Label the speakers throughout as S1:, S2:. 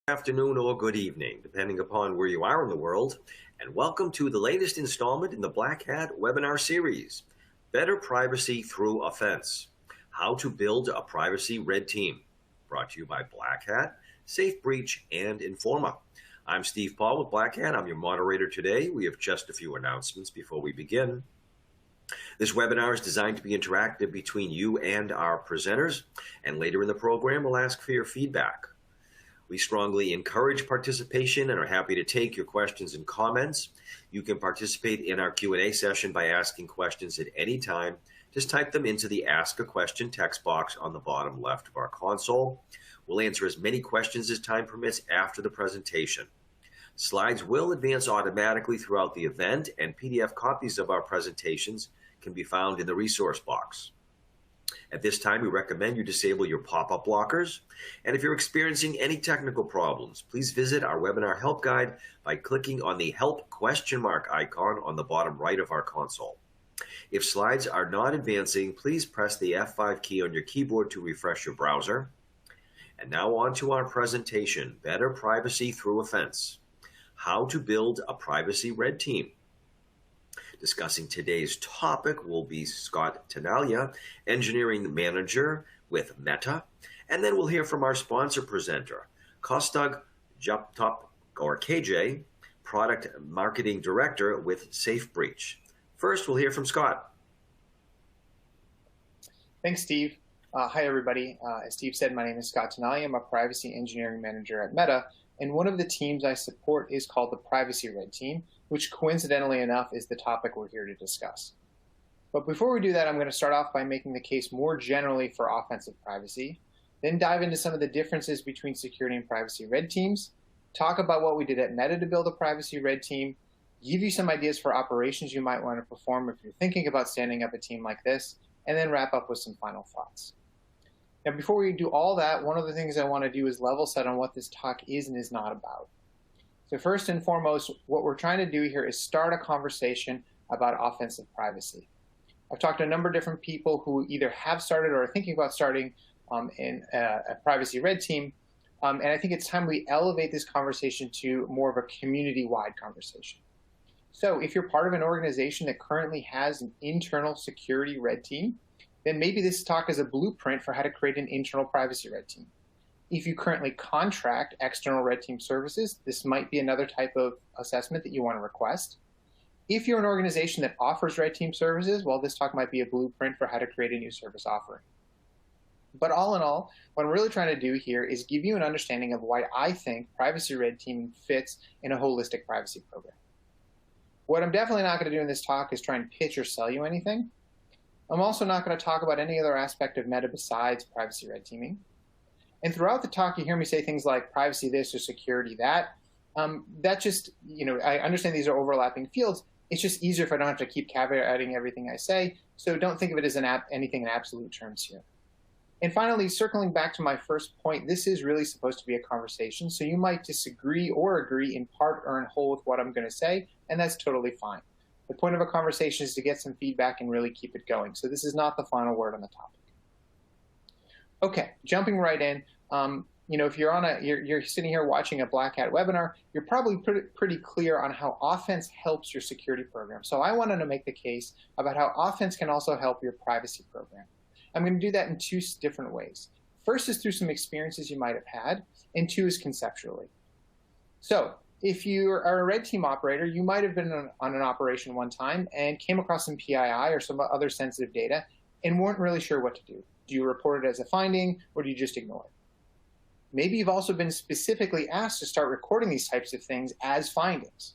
S1: Afternoon or good evening, depending upon where you are in the world, and welcome to the latest installment in the Black Hat webinar series, Better Privacy Through Offense, How to Build a Privacy Red Team, brought to you by Black Hat, Safe Breach, and Informa. I'm Steve Paul with Black Hat. I'm your moderator today. We have just a few announcements before we begin. This webinar is designed to be interactive between you and our presenters, and later in the program, we'll ask for your feedback. We strongly encourage participation and are happy to take your questions and comments. You can participate in our Q&A session by asking questions at any time. Just type them into the Ask a Question text box on the bottom left of our console. We'll answer as many questions as time permits after the presentation. Slides will advance automatically throughout the event, and PDF copies of our presentations can be found in the resource box. At this time, we recommend you disable your pop-up blockers. And if you're experiencing any technical problems, please visit our webinar help guide by clicking on the Help ? Icon on the bottom right of our console. If slides are not advancing, please press the F5 key on your keyboard to refresh your browser. And now on to our presentation, Better Privacy Through Offense, How to Build a Privacy Red Team. Discussing today's topic will be Scott Tanalia, Engineering Manager with Meta, and then we'll hear from our sponsor presenter, Kostag Japtop, or KJ, Product Marketing Director with Safe Breach. First, we'll hear from Scott.
S2: Thanks, Steve. Hi, everybody. As Steve said, my name is Scott Tanalia. I'm a Privacy Engineering Manager at Meta, and one of the teams I support is called the Privacy Red Team, which coincidentally enough is the topic we're here to discuss. But before we do that, I'm going to start off by making the case more generally for offensive privacy, then dive into some of the differences between security and privacy red teams, talk about what we did at Meta to build a privacy red team, give you some ideas for operations you might want to perform if you're thinking about standing up a team like this, and then wrap up with some final thoughts. Now, before we do all that, one of the things I want to do is level set on what this talk is and is not about. So first and foremost, what we're trying to do here is start a conversation about offensive privacy. I've talked to a number of different people who either have started or are thinking about starting in a privacy red team, and I think it's time we elevate this conversation to more of a community-wide conversation. So if you're part of an organization that currently has an internal security red team, then maybe this talk is a blueprint for how to create an internal privacy red team. If you currently contract external red team services, this might be another type of assessment that you want to request. If you're an organization that offers red team services, well, this talk might be a blueprint for how to create a new service offering. But all in all, what I'm really trying to do here is give you an understanding of why I think privacy red teaming fits in a holistic privacy program. What I'm definitely not going to do in this talk is try and pitch or sell you anything. I'm also not going to talk about any other aspect of Meta besides privacy red teaming. And throughout the talk, you hear me say things like privacy this or security that. That just, I understand these are overlapping fields. It's just easier if I don't have to keep caveating everything I say. So don't think of it as anything in absolute terms here. And finally, circling back to my first point, this is really supposed to be a conversation. So you might disagree or agree in part or in whole with what I'm going to say, and that's totally fine. The point of a conversation is to get some feedback and really keep it going. So this is not the final word on the topic. Okay, jumping right in. If you're sitting here watching a Black Hat webinar, you're probably pretty clear on how offense helps your security program. So I wanted to make the case about how offense can also help your privacy program. I'm going to do that in two different ways. First is through some experiences you might have had, and two is conceptually. So if you are a red team operator, you might have been on an operation one time and came across some PII or some other sensitive data and weren't really sure what to do. Do you report it as a finding, or do you just ignore it? Maybe you've also been specifically asked to start recording these types of things as findings.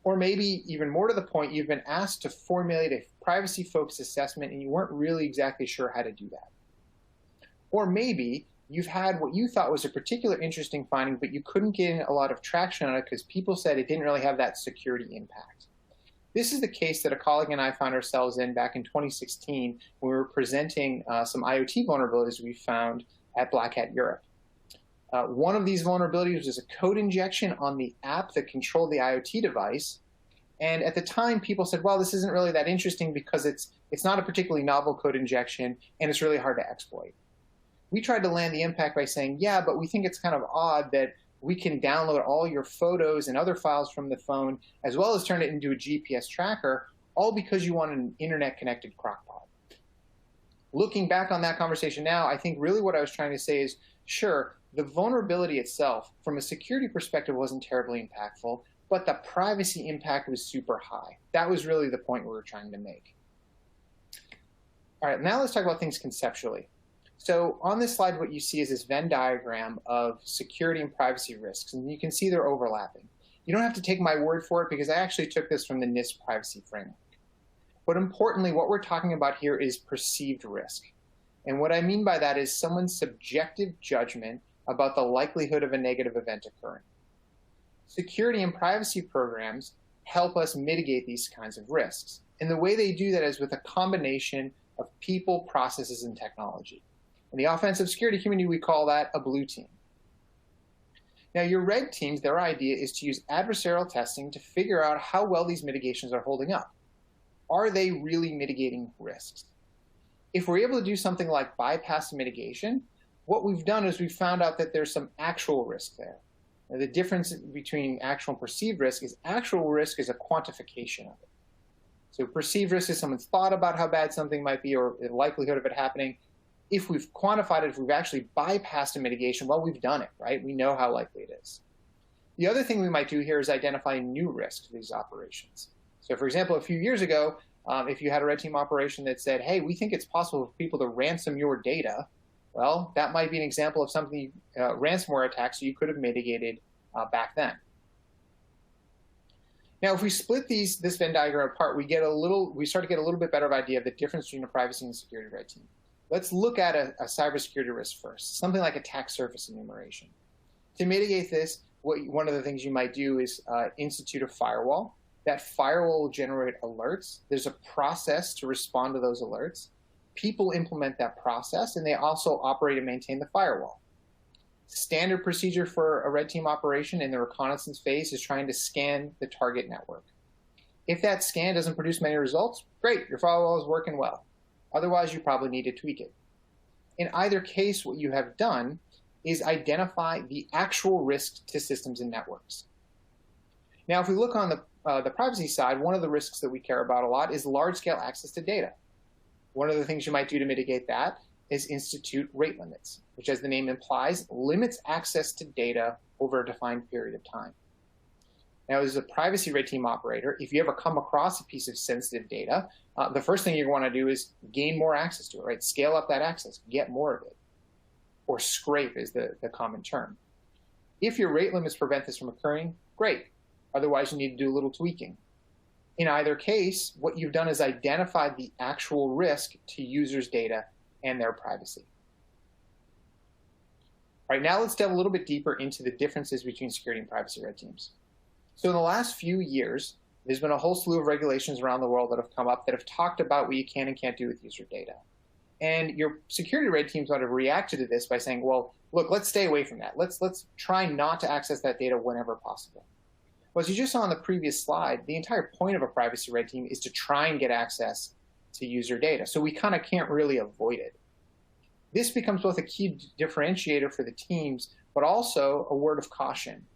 S2: Or maybe, even more to the point, you've been asked to formulate a privacy-focused assessment and you weren't really exactly sure how to do that. Or maybe you've had what you thought was a particular interesting finding, but you couldn't get a lot of traction on it because people said it didn't really have that security impact. This is the case that a colleague and I found ourselves in back in 2016 when we were presenting some IoT vulnerabilities we found at Black Hat Europe. One of these vulnerabilities was a code injection on the app that controlled the IoT device. And at the time, people said, well, this isn't really that interesting because it's not a particularly novel code injection, and it's really hard to exploit. We tried to land the impact by saying, yeah, but we think it's kind of odd that We can download all your photos and other files from the phone, as well as turn it into a GPS tracker, all because you want an internet-connected crockpot. Looking back on that conversation now, I think really what I was trying to say is, sure, the vulnerability itself, from a security perspective, wasn't terribly impactful, but the privacy impact was super high. That was really the point we were trying to make. All right, now let's talk about things conceptually. So on this slide, what you see is this Venn diagram of security and privacy risks, and you can see they're overlapping. You don't have to take my word for it because I actually took this from the NIST privacy framework. But importantly, what we're talking about here is perceived risk. And what I mean by that is someone's subjective judgment about the likelihood of a negative event occurring. Security and privacy programs help us mitigate these kinds of risks. And the way they do that is with a combination of people, processes, and technology. In the offensive security community, we call that a blue team. Now, your red teams, their idea is to use adversarial testing to figure out how well these mitigations are holding up. Are they really mitigating risks? If we're able to do something like bypass mitigation, what we've done is we've found out that there's some actual risk there. Now, the difference between actual and perceived risk is actual risk is a quantification of it. So perceived risk is someone's thought about how bad something might be or the likelihood of it happening. If we've quantified it, if we've actually bypassed a mitigation, well, we've done it, right? We know how likely it is. The other thing we might do here is identify new risks to these operations. So for example, a few years ago, if you had a red team operation that said, hey, we think it's possible for people to ransom your data, well, that might be an example of something, ransomware attacks you could have mitigated back then. Now, if we split this Venn diagram apart, we start to get a little bit better of idea of the difference between a privacy and security red team. Let's look at a cybersecurity risk first, something like attack surface enumeration. To mitigate this, one of the things you might do is institute a firewall. That firewall will generate alerts. There's a process to respond to those alerts. People implement that process, and they also operate and maintain the firewall. Standard procedure for a red team operation in the reconnaissance phase is trying to scan the target network. If that scan doesn't produce many results, great, your firewall is working well. Otherwise, you probably need to tweak it. In either case, what you have done is identify the actual risk to systems and networks. Now, if we look on the privacy side, one of the risks that we care about a lot is large-scale access to data. One of the things you might do to mitigate that is institute rate limits, which, as the name implies, limits access to data over a defined period of time. Now, as a privacy red team operator, if you ever come across a piece of sensitive data, the first thing you want to do is gain more access to it, right? Scale up that access, get more of it. Or scrape is the common term. If your rate limits prevent this from occurring, great. Otherwise, you need to do a little tweaking. In either case, what you've done is identified the actual risk to users' data and their privacy. All right, now let's delve a little bit deeper into the differences between security and privacy red teams. So in the last few years, there's been a whole slew of regulations around the world that have come up that have talked about what you can and can't do with user data. And your security red teams might have reacted to this by saying, well, look, let's stay away from that. Let's try not to access that data whenever possible. Well, as you just saw on the previous slide, the entire point of a privacy red team is to try and get access to user data. So we kind of can't really avoid it. This becomes both a key differentiator for the teams, but also a word of caution.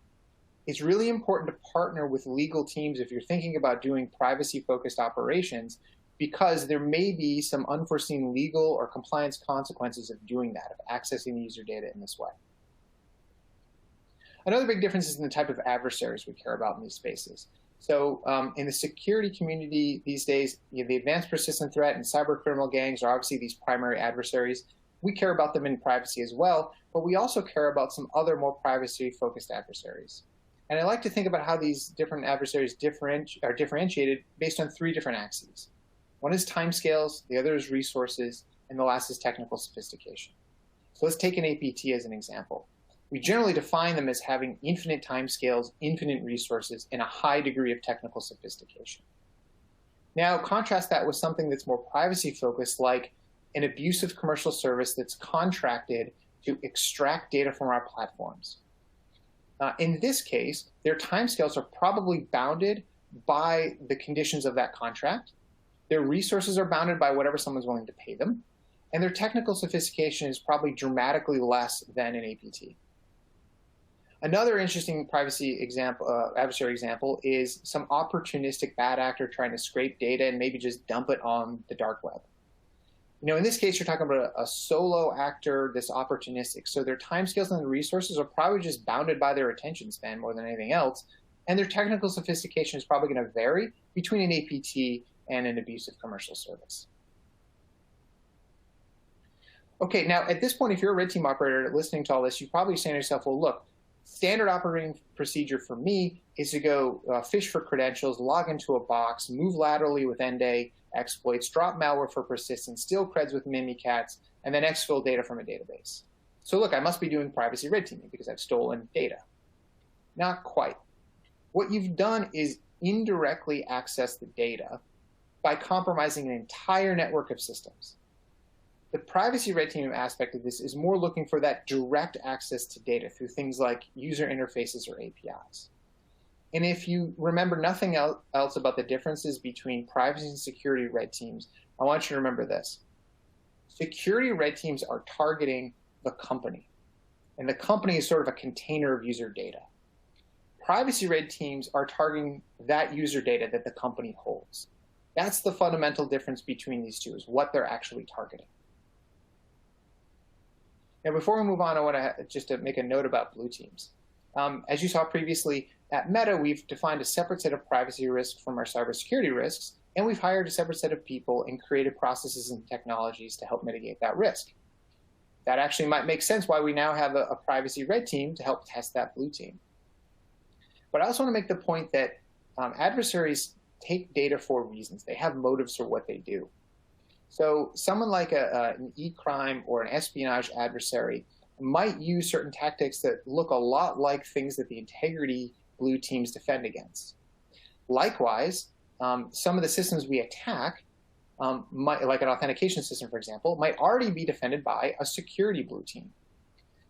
S2: It's really important to partner with legal teams if you're thinking about doing privacy-focused operations, because there may be some unforeseen legal or compliance consequences of doing that, of accessing the user data in this way. Another big difference is in the type of adversaries we care about in these spaces. So in the security community these days, the advanced persistent threat and cyber criminal gangs are obviously these primary adversaries. We care about them in privacy as well, but we also care about some other more privacy-focused adversaries. And I like to think about how these different adversaries are differentiated based on three different axes. One is timescales, the other is resources, and the last is technical sophistication. So let's take an APT as an example. We generally define them as having infinite timescales, infinite resources, and a high degree of technical sophistication. Now, contrast that with something that's more privacy-focused, like an abusive commercial service that's contracted to extract data from our platforms. In this case, their timescales are probably bounded by the conditions of that contract. Their resources are bounded by whatever someone's willing to pay them. And their technical sophistication is probably dramatically less than an APT. Another interesting privacy example, adversary example, is some opportunistic bad actor trying to scrape data and maybe just dump it on the dark web. In this case, you're talking about a solo actor that's opportunistic. So their timescales and the resources are probably just bounded by their attention span more than anything else. And their technical sophistication is probably going to vary between an APT and an abusive commercial service. Okay, now at this point, if you're a red team operator listening to all this, you're probably saying to yourself, well, look, standard operating procedure for me is to go fish for credentials, log into a box, move laterally with end-day exploits, drop malware for persistence, steal creds with Mimikatz, and then exfil data from a database. So look, I must be doing privacy red teaming because I've stolen data. Not quite. What you've done is indirectly access the data by compromising an entire network of systems. The privacy red teaming aspect of this is more looking for that direct access to data through things like user interfaces or APIs. And if you remember nothing else about the differences between privacy and security red teams, I want you to remember this. Security red teams are targeting the company, and the company is sort of a container of user data. Privacy red teams are targeting that user data that the company holds. That's the fundamental difference between these two, is what they're actually targeting. Now, before we move on, I want to just to make a note about blue teams. As you saw previously, at Meta, we've defined a separate set of privacy risks from our cybersecurity risks, and we've hired a separate set of people and created processes and technologies to help mitigate that risk. That actually might make sense why we now have a privacy red team to help test that blue team. But I also want to make the point that adversaries take data for reasons. They have motives for what they do. So someone like an e-crime or an espionage adversary might use certain tactics that look a lot like things that the integrity blue teams defend against. Likewise, some of the systems we attack, like an authentication system, for example, might already be defended by a security blue team.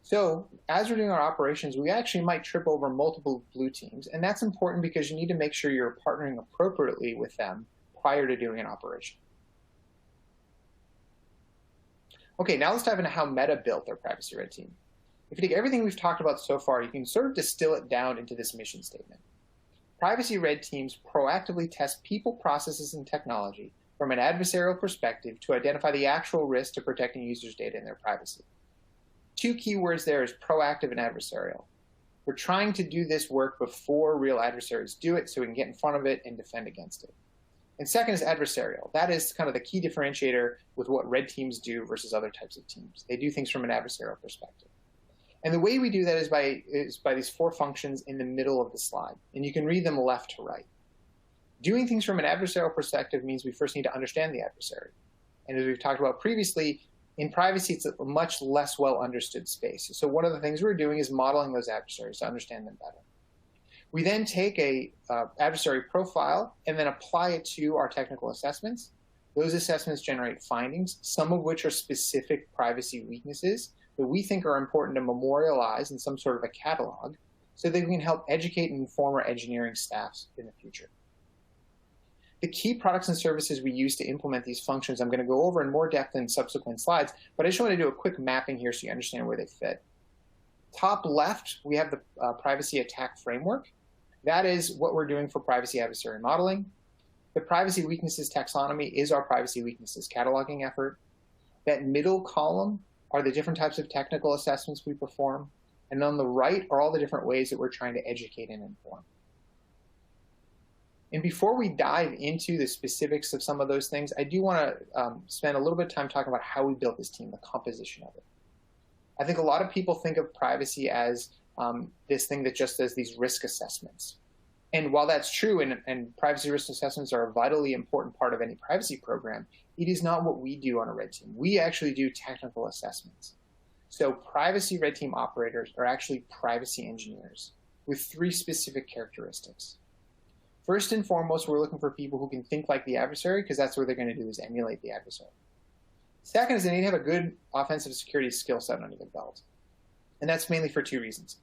S2: So as we're doing our operations, we actually might trip over multiple blue teams, and that's important because you need to make sure you're partnering appropriately with them prior to doing an operation. Okay, now let's dive into how Meta built their privacy red team. If you take everything we've talked about so far, you can sort of distill it down into this mission statement. Privacy red teams proactively test people, processes, and technology from an adversarial perspective to identify the actual risk to protecting users' data and their privacy. Two key words there is proactive and adversarial. We're trying to do this work before real adversaries do it so we can get in front of it and defend against it. And second is adversarial. That is kind of the key differentiator with what red teams do versus other types of teams. They do things from an adversarial perspective. And the way we do that is by these four functions in the middle of the slide. And you can read them left to right. Doing things from an adversarial perspective means we first need to understand the adversary. And as we've talked about previously, in privacy, it's a much less well understood space. So one of the things we're doing is modeling those adversaries to understand them better. We then take a adversary profile and then apply it to our technical assessments. Those assessments generate findings, some of which are specific privacy weaknesses that we think are important to memorialize in some sort of a catalog so that we can help educate and inform our engineering staffs in the future. The key products and services we use to implement these functions I'm going to go over in more depth in subsequent slides, but I just want to do a quick mapping here so you understand where they fit. Top left, we have the privacy attack framework. That is what we're doing for privacy adversary modeling. The privacy weaknesses taxonomy is our privacy weaknesses cataloging effort. That middle column are the different types of technical assessments we perform. And on the right are all the different ways that we're trying to educate and inform. And before we dive into the specifics of some of those things, I do want to spend a little bit of time talking about how we built this team, the composition of it. I think a lot of people think of privacy as this thing that just does these risk assessments. And while that's true, and privacy risk assessments are a vitally important part of any privacy program, it is not what we do on a red team. We actually do technical assessments. So privacy red team operators are actually privacy engineers with three specific characteristics. First and foremost, we're looking for people who can think like the adversary, because that's what they're going to do is emulate the adversary. Second is they need to have a good offensive security skill set under their belt. And that's mainly for two reasons.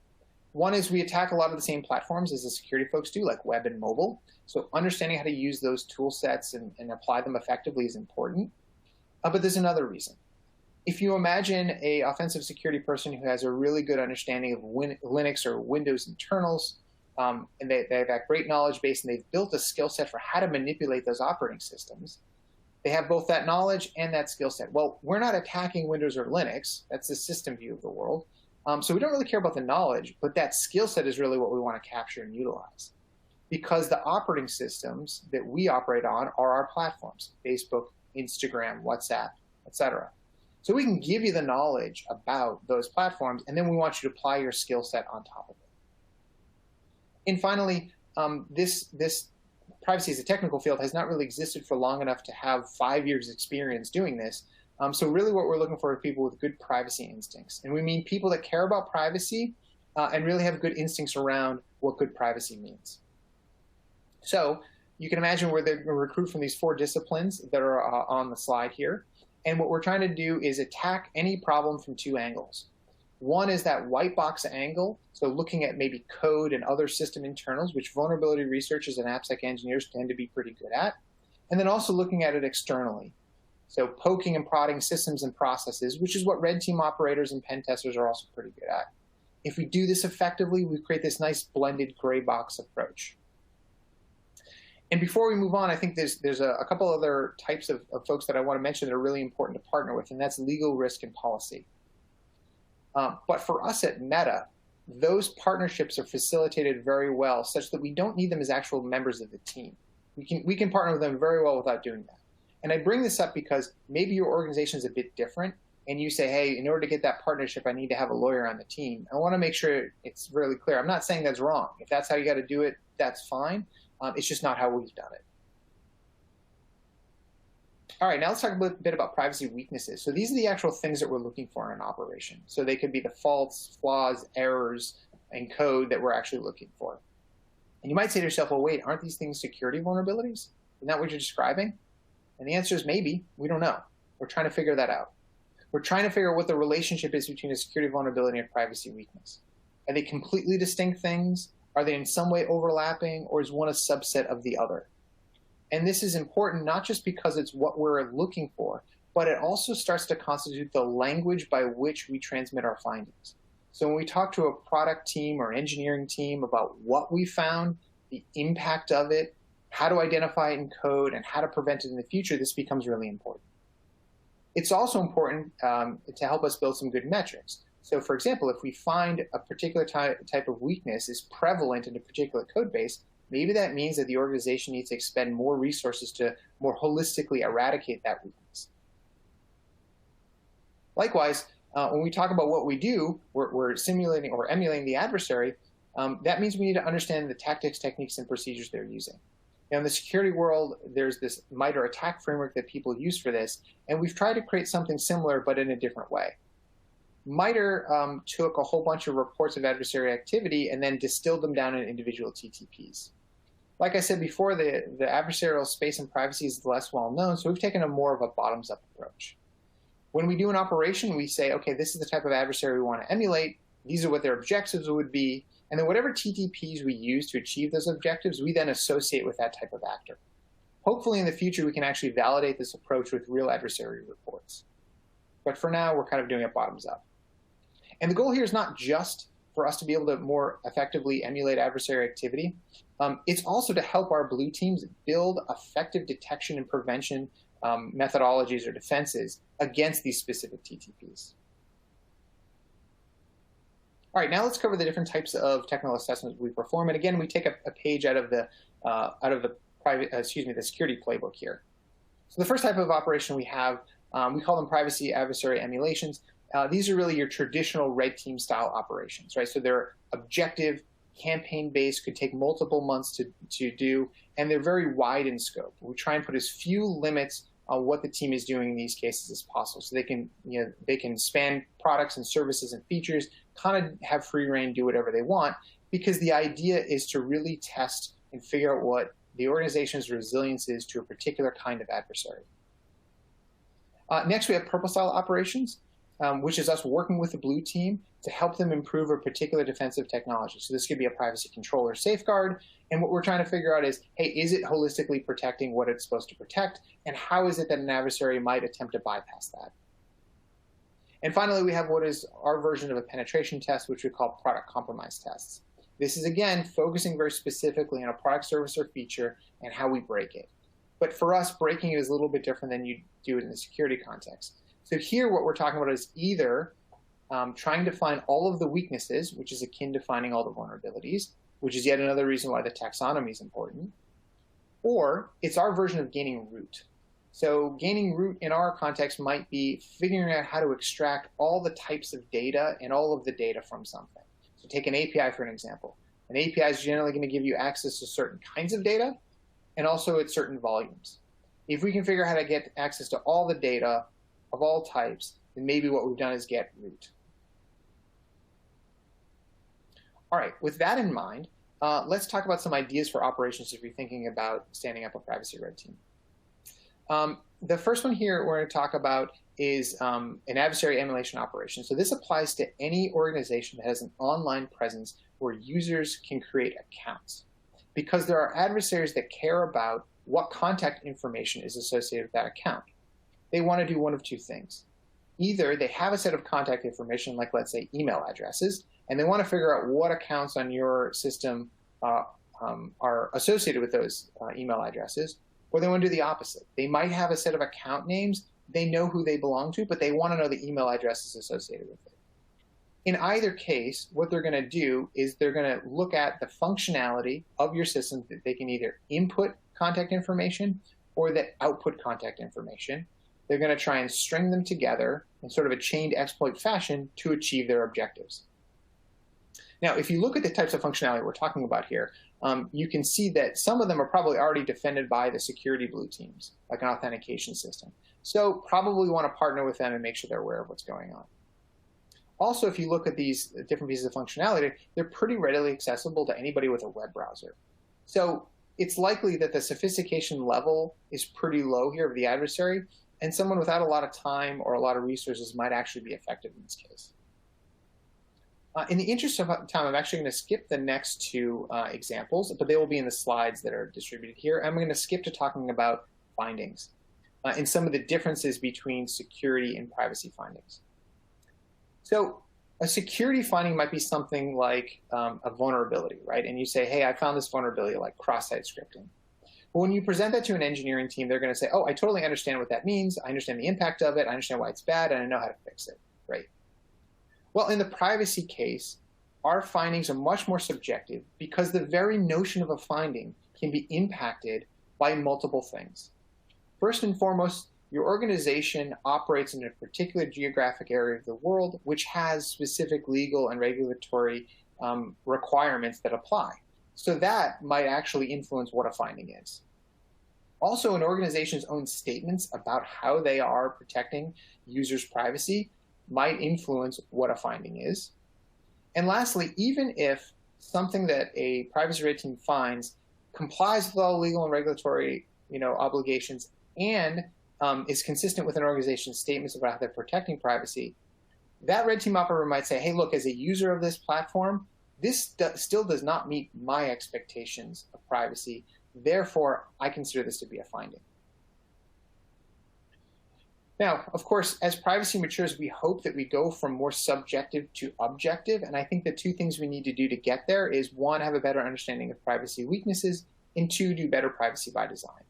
S2: One is we attack a lot of the same platforms as the security folks do, like web and mobile. So understanding how to use those tool sets and apply them effectively is important. But there's another reason. If you imagine a offensive security person who has a really good understanding of Linux or Windows internals, and they have that great knowledge base, and they've built a skill set for how to manipulate those operating systems, they have both that knowledge and that skill set. Well, we're not attacking Windows or Linux. That's the system view of the world. So we don't really care about the knowledge, but that skill set is really what we want to capture and utilize. Because the operating systems that we operate on are our platforms: Facebook, Instagram, WhatsApp, etc. So we can give you the knowledge about those platforms, and then we want you to apply your skill set on top of it. And finally, this privacy as a technical field has not really existed for long enough to have 5 years experience doing this. So really what we're looking for are people with good privacy instincts. And we mean people that care about privacy and really have good instincts around what good privacy means. So you can imagine we're going to recruit from these 4 disciplines that are on the slide here. And what we're trying to do is attack any problem from 2 angles. One is that white box angle, so looking at maybe code and other system internals, which vulnerability researchers and AppSec engineers tend to be pretty good at. And then also looking at it externally. So poking and prodding systems and processes, which is what red team operators and pen testers are also pretty good at. If we do this effectively, we create this nice blended gray box approach. And before we move on, I think there's a couple other types of folks that I want to mention that are really important to partner with, and that's legal, risk, and policy. But for us at Meta, those partnerships are facilitated very well such that we don't need them as actual members of the team. We can partner with them very well without doing that. And I bring this up because maybe your organization is a bit different, and you say, hey, in order to get that partnership, I need to have a lawyer on the team. I want to make sure it's really clear. I'm not saying that's wrong. If that's how you got to do it, that's fine. It's just not how we've done it. All right, now let's talk a bit about privacy weaknesses. So these are the actual things that we're looking for in an operation. So they could be the faults, flaws, errors, and code that we're actually looking for. And you might say to yourself, well, wait, aren't these things security vulnerabilities? Isn't that what you're describing? And the answer is maybe. We don't know. We're trying to figure that out. We're trying to figure out what the relationship is between a security vulnerability and a privacy weakness. Are they completely distinct things? Are they in some way overlapping, or is one a subset of the other? And this is important not just because it's what we're looking for, but it also starts to constitute the language by which we transmit our findings. So when we talk to a product team or engineering team about what we found, the impact of it, how to identify it in code, and how to prevent it in the future, this becomes really important. It's also important to help us build some good metrics. So for example, if we find a particular type of weakness is prevalent in a particular code base, maybe that means that the organization needs to expend more resources to more holistically eradicate that weakness. Likewise, when we talk about what we do, we're simulating or emulating the adversary. That means we need to understand the tactics, techniques, and procedures they're using. Now, in the security world, there's this MITRE attack framework that people use for this, and we've tried to create something similar, but in a different way. MITRE took a whole bunch of reports of adversary activity and then distilled them down in individual TTPs. Like I said before, the adversarial space and privacy is less well known, so we've taken a more of a bottoms-up approach. When we do an operation, we say, okay, this is the type of adversary we want to emulate, these are what their objectives would be, and then whatever TTPs we use to achieve those objectives, we then associate with that type of actor. Hopefully in the future, we can actually validate this approach with real adversary reports. But for now, we're kind of doing it bottoms-up. And the goal here is not just for us to be able to more effectively emulate adversary activity. It's also to help our blue teams build effective detection and prevention methodologies or defenses against these specific TTPs. All right, now let's cover the different types of technical assessments we perform. And again, we take a page out of the security playbook here. So the first type of operation we have, we call them privacy adversary emulations. These are really your traditional red team style operations, right? So they're objective, campaign-based, could take multiple months to do, and they're very wide in scope. We try and put as few limits on what the team is doing in these cases as possible, so they can span products and services and features, kind of have free reign, do whatever they want, because the idea is to really test and figure out what the organization's resilience is to a particular kind of adversary. Next, we have purple style operations, which is us working with the blue team to help them improve a particular defensive technology. So this could be a privacy control or safeguard. And what we're trying to figure out is, hey, is it holistically protecting what it's supposed to protect? And how is it that an adversary might attempt to bypass that? And finally, we have what is our version of a penetration test, which we call product compromise tests. This is, again, focusing very specifically on a product, service, or feature and how we break it. But for us, breaking it is a little bit different than you do it in the security context. So here, what we're talking about is either trying to find all of the weaknesses, which is akin to finding all the vulnerabilities, which is yet another reason why the taxonomy is important, or it's our version of gaining root. So gaining root in our context might be figuring out how to extract all the types of data and all of the data from something. So take an API for an example. An API is generally going to give you access to certain kinds of data and also at certain volumes. If we can figure out how to get access to all the data of all types, then maybe what we've done is get root. All right, with that in mind, let's talk about some ideas for operations if you're thinking about standing up a privacy red team. The first one here we're going to talk about is an adversary emulation operation. So this applies to any organization that has an online presence where users can create accounts, because there are adversaries that care about what contact information is associated with that account. They want to do one of two things. Either they have a set of contact information, like let's say email addresses, and they want to figure out what accounts on your system are associated with those email addresses, or they want to do the opposite. They might have a set of account names, they know who they belong to, but they want to know the email addresses associated with it. In either case, what they're going to do is they're going to look at the functionality of your system that they can either input contact information or that output contact information. They're going to try and string them together in sort of a chained exploit fashion to achieve their objectives. Now, if you look at the types of functionality we're talking about here, you can see that some of them are probably already defended by the security blue teams, like an authentication system. So probably want to partner with them and make sure they're aware of what's going on. Also, if you look at these different pieces of functionality, they're pretty readily accessible to anybody with a web browser. So it's likely that the sophistication level is pretty low here of the adversary, and someone without a lot of time or a lot of resources might actually be effective in this case. In the interest of time, I'm actually going to skip the next two examples, but they will be in the slides that are distributed here. I'm going to skip to talking about findings and some of the differences between security and privacy findings. So a security finding might be something like a vulnerability, right? And you say, hey, I found this vulnerability, like cross-site scripting. But when you present that to an engineering team, they're going to say, oh, I totally understand what that means. I understand the impact of it. I understand why it's bad, and I know how to fix it. Right? Well, in the privacy case, our findings are much more subjective because the very notion of a finding can be impacted by multiple things. First and foremost, your organization operates in a particular geographic area of the world which has specific legal and regulatory requirements that apply. So that might actually influence what a finding is. Also, an organization's own statements about how they are protecting users' privacy might influence what a finding is. And lastly, even if something that a privacy red team finds complies with all legal and regulatory obligations and is consistent with an organization's statements about how they're protecting privacy, that red team operator might say, hey, look, as a user of this platform, this still does not meet my expectations of privacy. Therefore, I consider this to be a finding. Now, of course, as privacy matures, we hope that we go from more subjective to objective. And I think the two things we need to do to get there is, one, have a better understanding of privacy weaknesses, and two, do better privacy by design.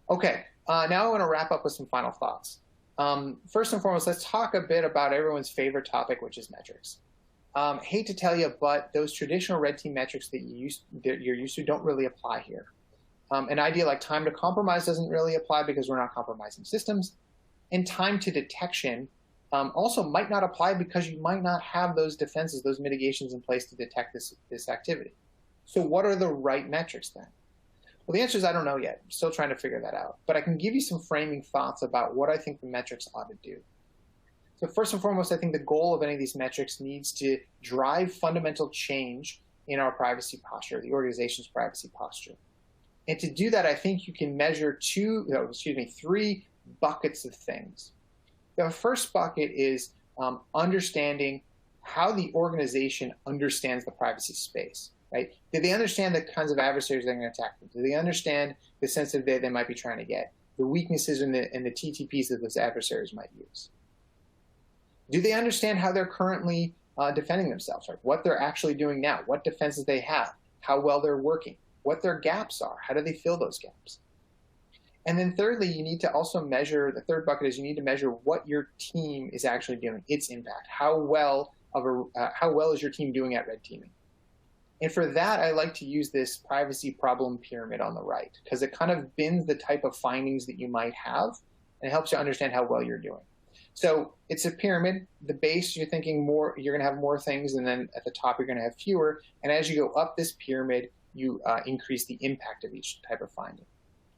S2: Okay, now I want to wrap up with some final thoughts. First and foremost, let's talk a bit about everyone's favorite topic, which is metrics. Hate to tell you, but those traditional red team metrics that you're used to don't really apply here. An idea like time to compromise doesn't really apply because we're not compromising systems. And time to detection also might not apply because you might not have those defenses, those mitigations in place to detect this activity. So what are the right metrics then? Well, the answer is I don't know yet. I'm still trying to figure that out. But I can give you some framing thoughts about what I think the metrics ought to do. So first and foremost, I think the goal of any of these metrics needs to drive fundamental change in our privacy posture, the organization's privacy posture. And to do that, I think you can measure three buckets of things. The first bucket is understanding how the organization understands the privacy space. Right? Do they understand the kinds of adversaries they're going to attack them? Do they understand the sensitive data they might be trying to get? the weaknesses and the TTPs that those adversaries might use? Do they understand how they're currently defending themselves, right? What they're actually doing now, what defenses they have, how well they're working, what their gaps are, how do they fill those gaps? And then thirdly, you need to also measure, the third bucket is you need to measure what your team is actually doing, its impact. How well is your team doing at red teaming? And for that, I like to use this privacy problem pyramid on the right, because it kind of bins the type of findings that you might have, and it helps you understand how well you're doing. So it's a pyramid. The base, you're thinking more, you're going to have more things, and then at the top, you're going to have fewer. And as you go up this pyramid, you increase the impact of each type of finding.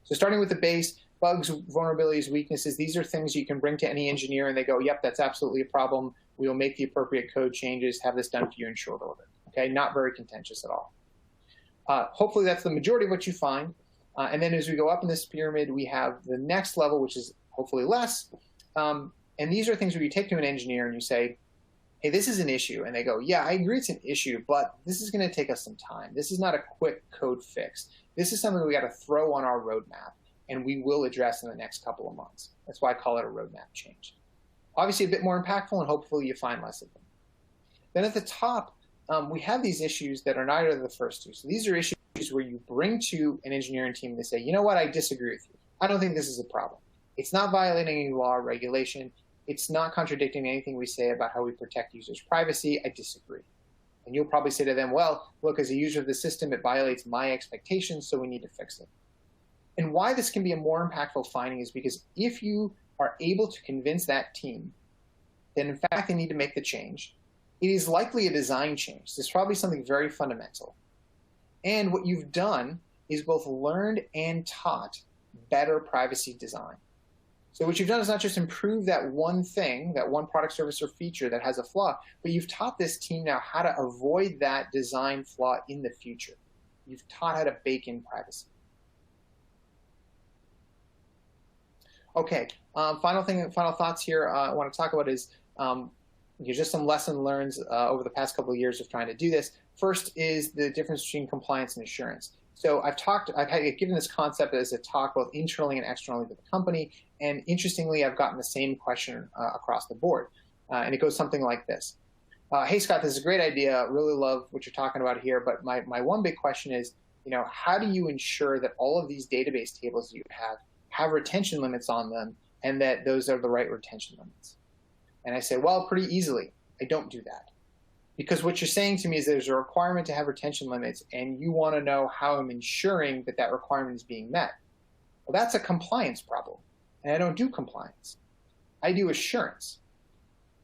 S2: So starting with the base, bugs, vulnerabilities, weaknesses, these are things you can bring to any engineer and they go, yep, that's absolutely a problem. We will make the appropriate code changes, have this done for you in short order. Okay, not very contentious at all. Hopefully that's the majority of what you find. And then as we go up in this pyramid, we have the next level, which is hopefully less. And these are things where you take to an engineer and you say, hey, this is an issue. And they go, yeah, I agree it's an issue, but this is going to take us some time. This is not a quick code fix. This is something we got to throw on our roadmap, and we will address in the next couple of months. That's why I call it a roadmap change. Obviously a bit more impactful, and hopefully you find less of them. Then at the top, we have these issues that are neither of the first two. So these are issues where you bring to an engineering team and they say, you know what, I disagree with you. I don't think this is a problem. It's not violating any law or regulation. It's not contradicting anything we say about how we protect users' privacy. I disagree. And you'll probably say to them, well, look, as a user of the system, it violates my expectations, so we need to fix it. And why this can be a more impactful finding is because if you are able to convince that team that in fact they need to make the change, it is likely a design change. This is probably something very fundamental. And what you've done is both learned and taught better privacy design. So what you've done is not just improve that one thing, that one product, service, or feature that has a flaw, but you've taught this team now how to avoid that design flaw in the future. You've taught how to bake in privacy. Okay, final thoughts here I want to talk about is just some lesson learned over the past couple of years of trying to do this. First is the difference between compliance and assurance. So I've given this concept as a talk both internally and externally to the company, and interestingly, I've gotten the same question across the board. And it goes something like this. Hey, Scott, this is a great idea. Really love what you're talking about here, but my one big question is, how do you ensure that all of these database tables you have retention limits on them, and that those are the right retention limits? And I say, well, pretty easily. I don't do that. Because what you're saying to me is there's a requirement to have retention limits, and you want to know how I'm ensuring that that requirement is being met. Well, that's a compliance problem, and I don't do compliance. I do assurance.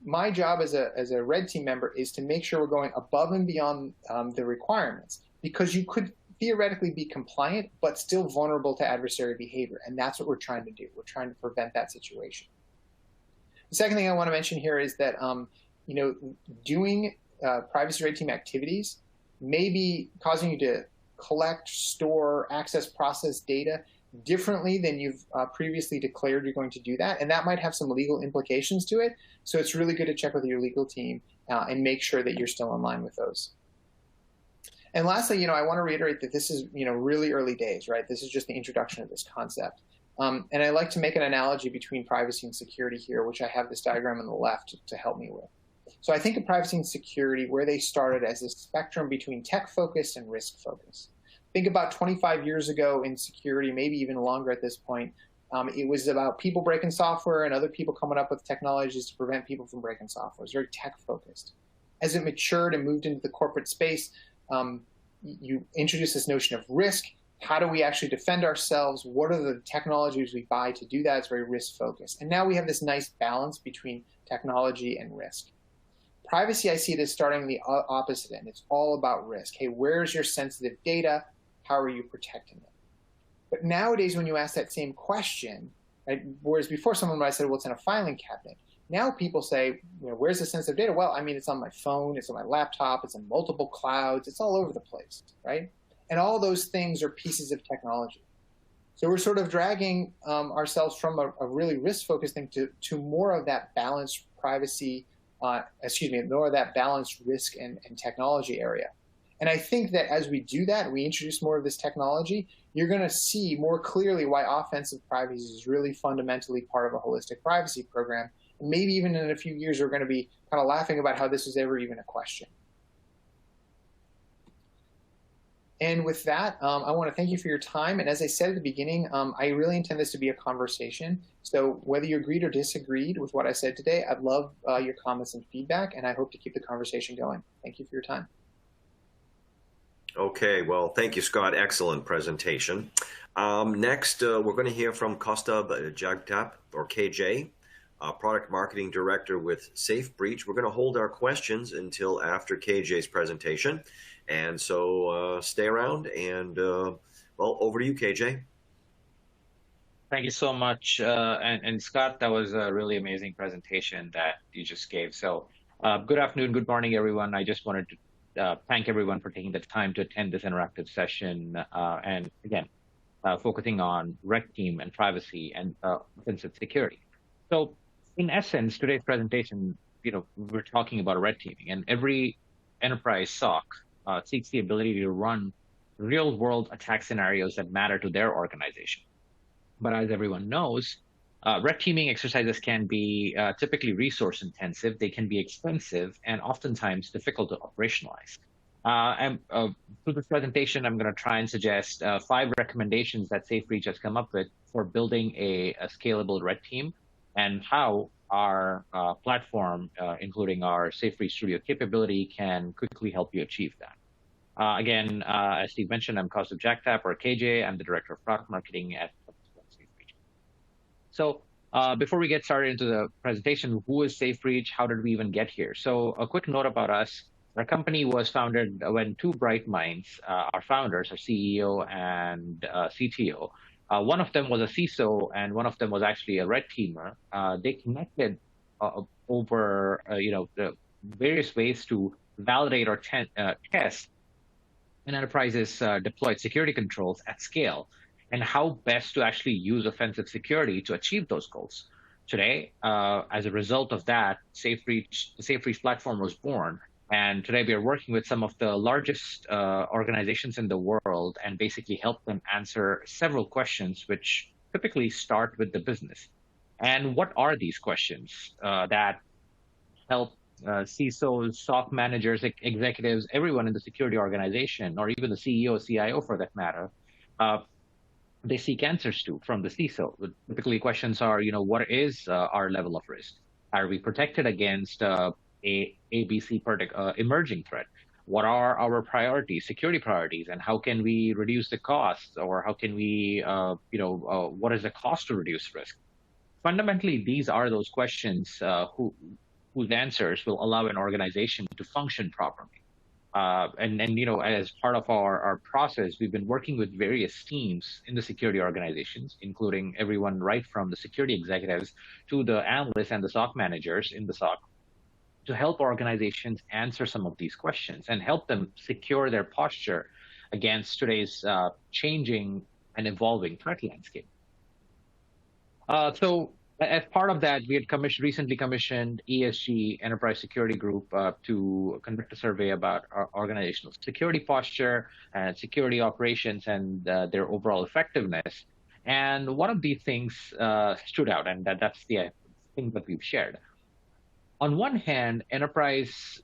S2: My job as a red team member is to make sure we're going above and beyond the requirements, because you could theoretically be compliant, but still vulnerable to adversary behavior, and that's what we're trying to do. We're trying to prevent that situation. The second thing I want to mention here is that doing privacy red team activities may be causing you to collect, store, access, process data differently than you've previously declared you're going to do that. And that might have some legal implications to it. So it's really good to check with your legal team and make sure that you're still in line with those. And lastly, I want to reiterate that this is, really early days, right? This is just the introduction of this concept. And I like to make an analogy between privacy and security here, which I have this diagram on the left to help me with. So I think of privacy and security where they started as a spectrum between tech-focused and risk-focused. Think about 25 years ago in security, maybe even longer at this point. It was about people breaking software and other people coming up with technologies to prevent people from breaking software. It was very tech-focused. As it matured and moved into the corporate space, you introduce this notion of risk. How do we actually defend ourselves? What are the technologies we buy to do that? It's very risk-focused. And now we have this nice balance between technology and risk. Privacy, I see it as starting the opposite end. It's all about risk. Hey, where's your sensitive data? How are you protecting it? But nowadays, when you ask that same question, right, whereas before someone might have said, well, it's in a filing cabinet. Now people say, where's the sensitive data? Well, it's on my phone, it's on my laptop, it's in multiple clouds, it's all over the place, right? And all those things are pieces of technology. So we're sort of dragging ourselves from a really risk-focused thing to more of that balanced privacy, more of that balanced risk and technology area. And I think that as we do that, we introduce more of this technology, you're going to see more clearly why offensive privacy is really fundamentally part of a holistic privacy program. And maybe even in a few years, we're going to be kind of laughing about how this was ever even a question. And with that, I want to thank you for your time. And as I said at the beginning, I really intend this to be a conversation. So whether you agreed or disagreed with what I said today, I'd love your comments and feedback, and I hope to keep the conversation going. Thank you for your time.
S1: Okay, well, thank you, Scott. Excellent presentation. Next, we're going to hear from Kostab Jagtap, or KJ, Product Marketing Director with SafeBreach. We're going to hold our questions until after KJ's presentation. And so stay around, and well, over to you, KJ.
S3: Thank you so much. And Scott, that was a really amazing presentation that you just gave. So good afternoon, good morning, everyone. I just wanted to thank everyone for taking the time to attend this interactive session. And again, focusing on red team and privacy and offensive security. So in essence, today's presentation, we're talking about red teaming, and every enterprise SOC seeks the ability to run real world attack scenarios that matter to their organization. But as everyone knows, red teaming exercises can be typically resource intensive, they can be expensive, and oftentimes difficult to operationalize. And through this presentation, I'm going to try and suggest 5 recommendations that SafeBreach has come up with for building a scalable red team, and how our platform, including our SafeBreach Studio capability, can quickly help you achieve that. Again, as Steve mentioned, I'm Kostab Jagtap, or KJ. I'm the Director of Product Marketing at SafeBreach. So before we get started into the presentation, who is SafeBreach? How did we even get here? So a quick note about us. Our company was founded when 2 bright minds, our founders, our CEO and CTO, one of them was a CISO, and one of them was actually a red teamer. They connected over the various ways to validate or test an enterprise's deployed security controls at scale, and how best to actually use offensive security to achieve those goals. Today, as a result of that, the SafeBreach platform was born. And today we are working with some of the largest organizations in the world, and basically help them answer several questions, which typically start with the business. And what are these questions that help CISOs, SOC managers, executives, everyone in the security organization, or even the CEO, CIO for that matter, they seek answers to from the CISO? Typically questions are, what is our level of risk? Are we protected against ABC emerging threat? What are our priorities, security priorities, and how can we reduce the costs, or how can we, what is the cost to reduce risk? Fundamentally, these are those questions whose answers will allow an organization to function properly. And as part of our process, we've been working with various teams in the security organizations, including everyone right from the security executives to the analysts and the SOC managers in the SOC, to help organizations answer some of these questions and help them secure their posture against today's changing and evolving threat landscape. So as part of that, we had recently commissioned ESG Enterprise Security Group to conduct a survey about our organizational security posture and security operations and their overall effectiveness. And one of these things stood out, and that's the thing that we've shared. On one hand, enterprises,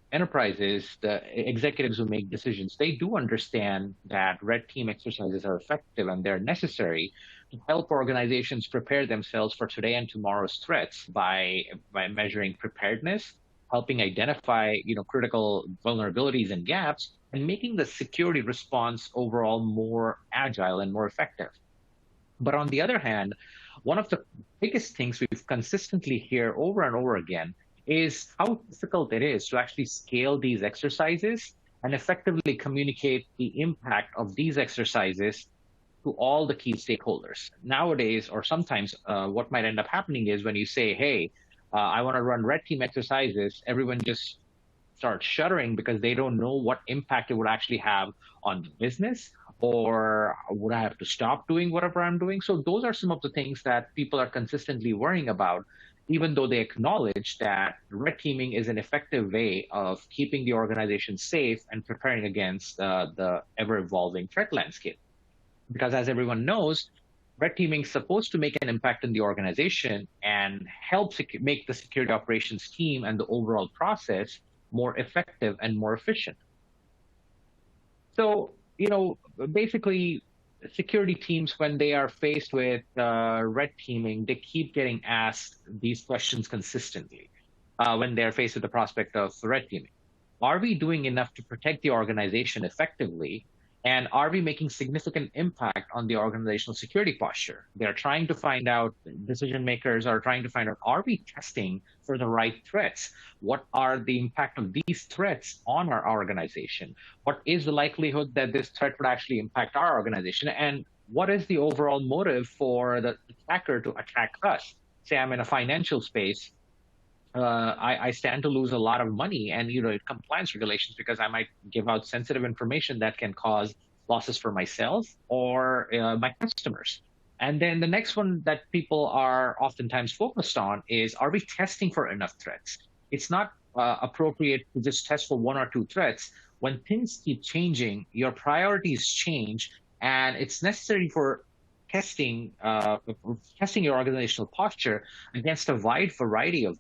S3: the executives who make decisions, they do understand that red team exercises are effective and they're necessary to help organizations prepare themselves for today and tomorrow's threats by measuring preparedness, helping identify critical vulnerabilities and gaps, and making the security response overall more agile and more effective. But on the other hand, one of the biggest things we've consistently hear over and over again is how difficult it is to actually scale these exercises and effectively communicate the impact of these exercises to all the key stakeholders. Nowadays, or sometimes what might end up happening is when you say, hey, I want to run red team exercises, everyone just starts shuddering because they don't know what impact it would actually have on the business, or would I have to stop doing whatever I'm doing? So those are some of the things that people are consistently worrying about, even though they acknowledge that red teaming is an effective way of keeping the organization safe and preparing against the ever-evolving threat landscape. Because as everyone knows, red teaming is supposed to make an impact in the organization and help make the security operations team and the overall process more effective and more efficient. So, basically, security teams, when they are faced with red teaming, they keep getting asked these questions consistently when they're faced with the prospect of red teaming. Are we doing enough to protect the organization effectively? And are we making significant impact on the organizational security posture? They're trying to find out, decision makers are trying to find out, are we testing for the right threats? What are the impact of these threats on our organization? What is the likelihood that this threat would actually impact our organization? And what is the overall motive for the attacker to attack us? Say I'm in a financial space. I stand to lose a lot of money and compliance regulations because I might give out sensitive information that can cause losses for myself or my customers. And then the next one that people are oftentimes focused on is, are we testing for enough threats? It's not appropriate to just test for one or two threats. When things keep changing, your priorities change, and it's necessary for testing your organizational posture against a wide variety of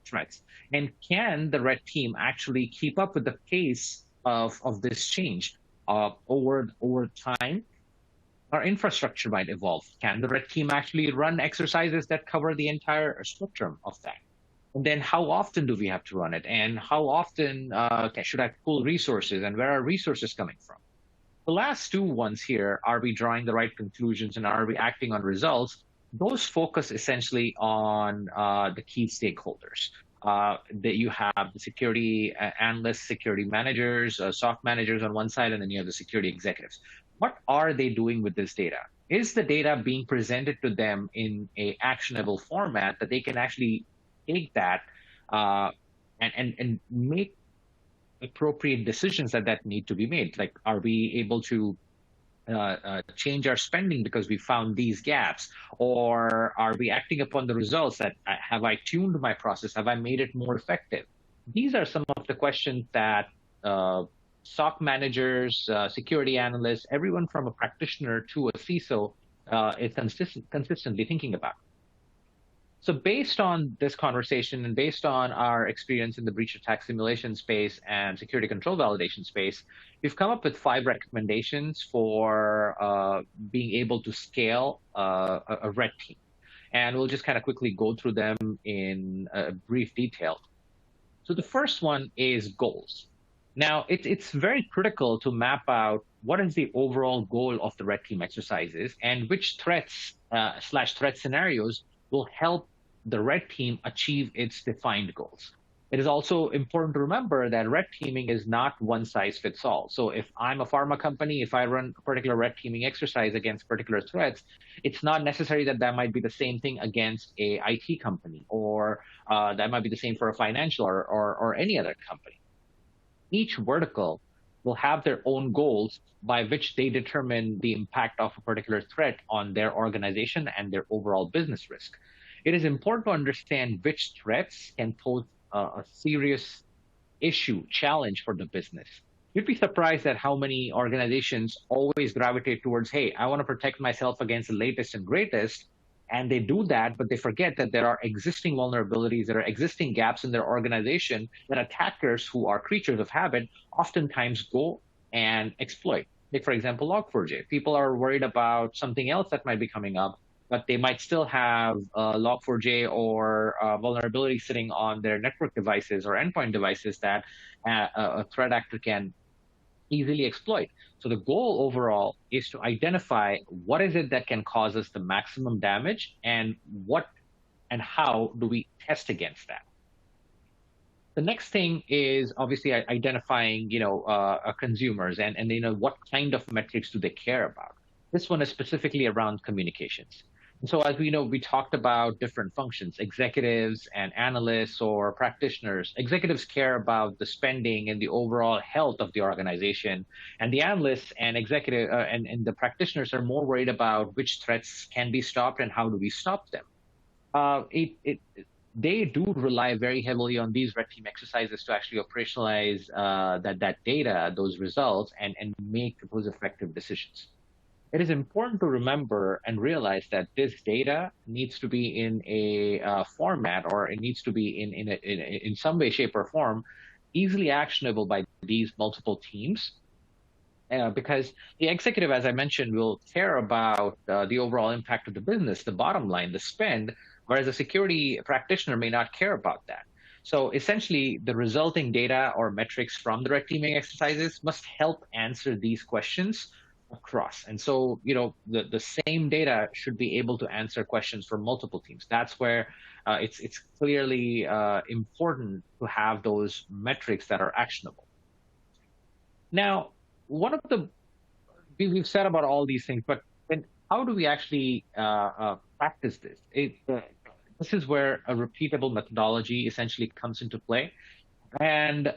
S3: threats. And can the red team actually keep up with the pace of this change over time? Our infrastructure might evolve. Can the red team actually run exercises that cover the entire spectrum of that? And then how often do we have to run it? And how often should I pull resources? And where are resources coming from? The last two ones here, are we drawing the right conclusions and are we acting on results? Those focus essentially on the key stakeholders. That you have the security analysts, security managers, SOC managers on one side, and then you have the security executives. What are they doing with this data? Is the data being presented to them in a actionable format that they can actually take that and make appropriate decisions that need to be made? Like, are we able to change our spending because we found these gaps? Or are we acting upon the results that have I tuned my process? Have I made it more effective? These are some of the questions that SOC managers, security analysts, everyone from a practitioner to a CISO is consistently thinking about. So based on this conversation and based on our experience in the breach attack simulation space and security control validation space, we've come up with 5 recommendations for being able to scale a red team. And we'll just kind of quickly go through them in brief detail. So the first one is goals. Now, it's very critical to map out what is the overall goal of the red team exercises and which threats / threat scenarios will help the red team achieve its defined goals. It is also important to remember that red teaming is not one size fits all. So if I'm a pharma company, if I run a particular red teaming exercise against particular threats, it's not necessary that might be the same thing against a IT company, or that might be the same for a financial or any other company. Each vertical will have their own goals by which they determine the impact of a particular threat on their organization and their overall business risk. It is important to understand which threats can pose a serious challenge for the business. You'd be surprised at how many organizations always gravitate towards, hey, I want to protect myself against the latest and greatest. And they do that, but they forget that there are existing vulnerabilities, there are existing gaps in their organization that attackers, who are creatures of habit, oftentimes go and exploit. Like, for example, Log4j. People are worried about something else that might be coming up, but they might still have Log4j or vulnerability sitting on their network devices or endpoint devices that a threat actor can easily exploit. So the goal overall is to identify what is it that can cause us the maximum damage, and what and how do we test against that. The next thing is obviously identifying, consumers and what kind of metrics do they care about. This one is specifically around communications. And so as we know, we talked about different functions, executives and analysts or practitioners. Executives care about the spending and the overall health of the organization. And the analysts and and the practitioners are more worried about which threats can be stopped and how do we stop them. they do rely very heavily on these red team exercises to actually operationalize that data, those results, and make those effective decisions. It is important to remember and realize that this data needs to be in a format, or it needs to be in some way, shape, or form easily actionable by these multiple teams. Because the executive, as I mentioned, will care about the overall impact of the business, the bottom line, the spend, whereas a security practitioner may not care about that. So essentially, the resulting data or metrics from the red teaming exercises must help answer these questions across. And so, the same data should be able to answer questions for multiple teams. That's where it's clearly important to have those metrics that are actionable. Now, one of the we've said about all these things, but then how do we actually practice this? This is where a repeatable methodology essentially comes into play, and